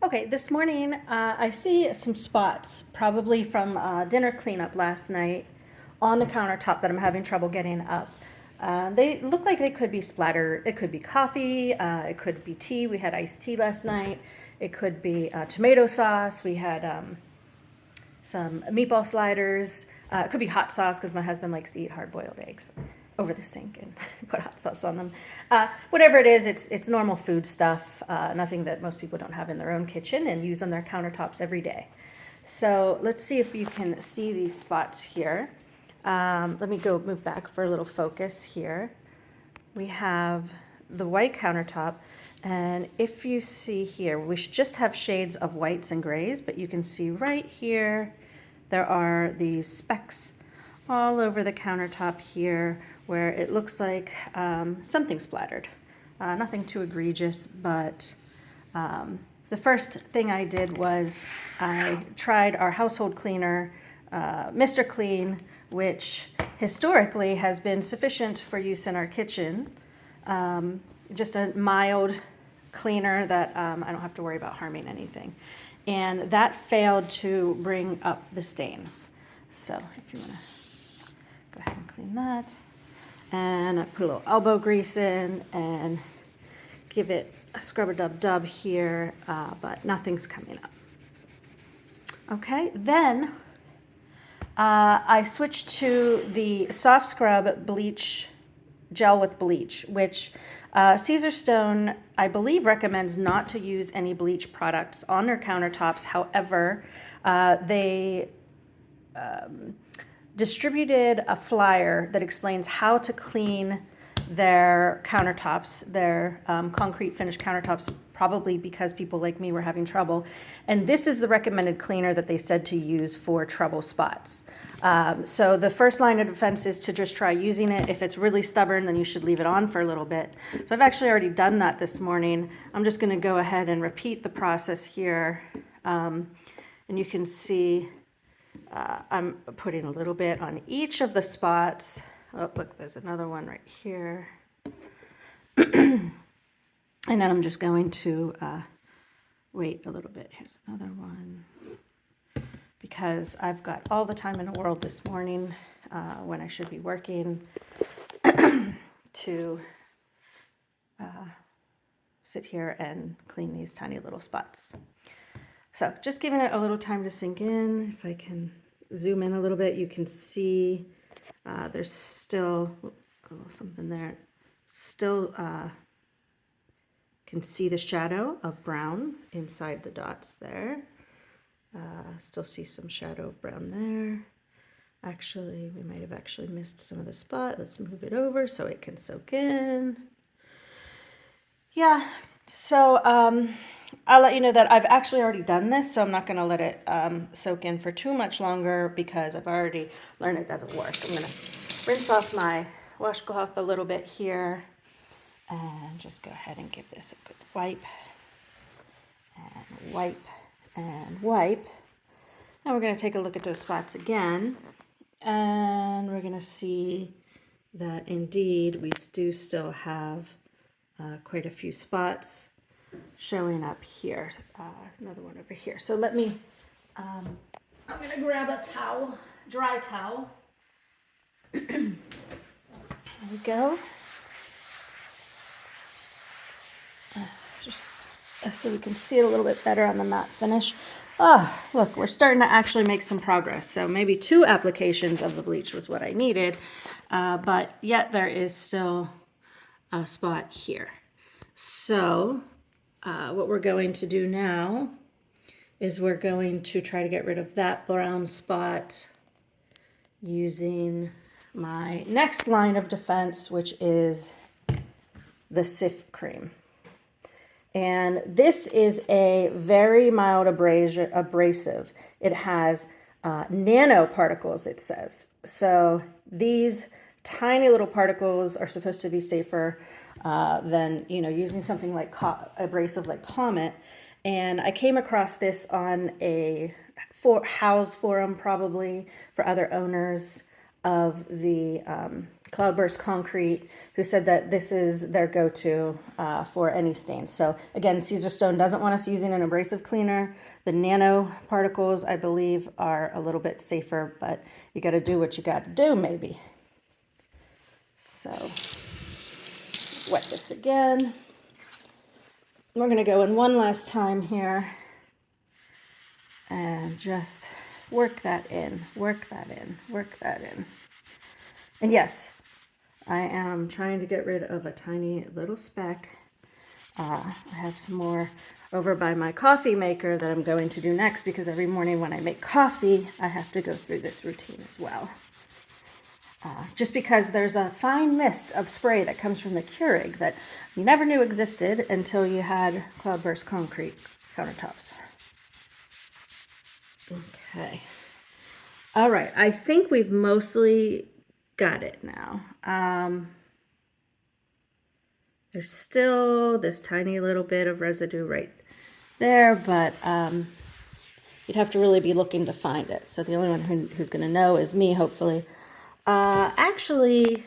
Okay, this morning I see some spots, probably from dinner cleanup last night, on the countertop that I'm having trouble getting up. They look like they could be splatter. It could be coffee. It could be tea. We had iced tea last night. It could be tomato sauce. We had some meatball sliders. It could be hot sauce because my husband likes to eat hard-boiled eggs over the sink and put hot sauce on them. Whatever it is, it's normal food stuff, nothing that most people don't have in their own kitchen and use on their countertops every day. So let's see if you can see these spots here. Let me go move back for a little focus here. We have the white countertop, and if you see here, we should just have shades of whites and grays, but you can see right here there are these specks all over the countertop here where it looks like something splattered. Nothing too egregious, but the first thing I did was I tried our household cleaner, Mr. Clean, which historically has been sufficient for use in our kitchen. Just a mild cleaner that I don't have to worry about harming anything. And that failed to bring up the stains. So if you want to go ahead and clean that. And I put a little elbow grease in and give it a scrub-a-dub-dub here, but nothing's coming up. Okay, then I switched to the soft scrub bleach gel with bleach, which Caesarstone, I believe, recommends not to use any bleach products on their countertops. However, they distributed a flyer that explains how to clean their countertops, their concrete finished countertops, probably because people like me were having trouble. And this is the recommended cleaner that they said to use for trouble spots. So the first line of defense is to just try using it. If it's really stubborn, then you should leave it on for a little bit. So I've actually already done that this morning. I'm just going to go ahead and repeat the process here. And you can see I'm putting a little bit on each of the spots. Oh, look, there's another one right here. And then I'm just going to wait a little bit. Here's another one. Because I've got all the time in the world this morning when I should be working to sit here and clean these tiny little spots. So just giving it a little time to sink in. If I can zoom in a little bit, you can see there's still a little something there. Still can see the shadow of brown inside the dots there. Still see some shadow of brown there. Actually, we might have actually missed some of the spot. Let's move it over so it can soak in. Yeah, so I'll let you know that I've actually already done this, so I'm not going to let it soak in for too much longer because I've already learned it doesn't work. I'm going to rinse off my washcloth a little bit here and just go ahead and give this a good wipe and wipe and wipe. Now we're going to take a look at those spots again, and we're going to see that indeed we do still have quite a few spots showing up here. Another one over here. So let me, I'm going to grab a towel, dry towel. There we go. Just so we can see it a little bit better on the matte finish. Oh, look, we're starting to actually make some progress. So maybe 2 applications of the bleach was what I needed, but yet there is still a spot here. So what we're going to do now is we're going to try to get rid of that brown spot using my next line of defense, which is the Sif cream. And this is a very mild abrasive. It has nanoparticles, it says. So these tiny little particles are supposed to be safer than, using something like abrasive like Comet. And I came across this on a house forum, probably for other owners. of the Cloudburst Concrete, who said that this is their go-to for any stains. So again, Caesarstone doesn't want us using an abrasive cleaner. The nano particles, I believe, are a little bit safer, but you got to do what you got to do, maybe. So wet this again. We're going to go in one last time here and just work that in, work that in, work that in. And yes, I am trying to get rid of a tiny little speck. I have some more over by my coffee maker that I'm going to do next, because every morning when I make coffee, I have to go through this routine as well. Just because there's a fine mist of spray that comes from the Keurig that you never knew existed until you had Cloudburst Concrete countertops. Okay. All right. I think we've mostly got it now. There's still this tiny little bit of residue right there, but you'd have to really be looking to find it. So the only one who's going to know is me, hopefully. Actually,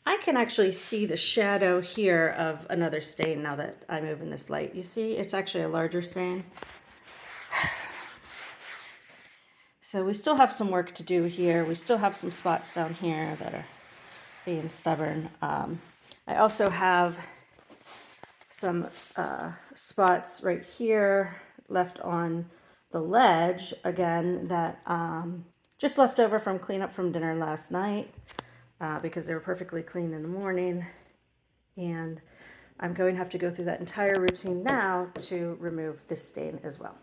I can actually see the shadow here of another stain now that I move in this light. You see, it's actually a larger stain. So we still have some work to do here. We still have some spots down here that are being stubborn. I also have some spots right here left on the ledge, again, that just left over from cleanup from dinner last night, because they were perfectly clean in the morning. And I'm going to have to go through that entire routine now to remove this stain as well.